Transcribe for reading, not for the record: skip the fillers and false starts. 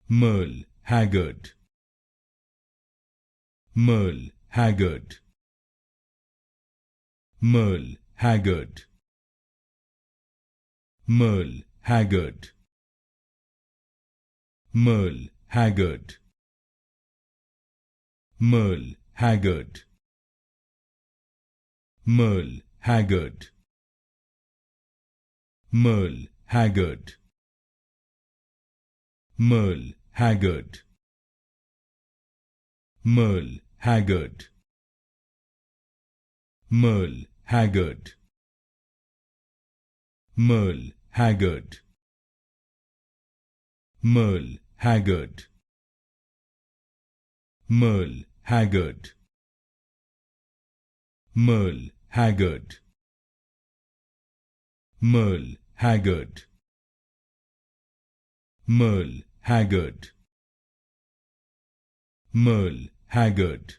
Merle Haggard, Merle Haggard, Merle Haggard, Merle Haggard, Merle Haggard, Merle Haggard, Merle Haggard, Merle Haggard, Merle Haggard, Merle Haggard, Merle Haggard, Merle Haggard, Merle Haggard, Merle Haggard, Merle Haggard, Merle Haggard, Merle Haggard, Merle Haggard,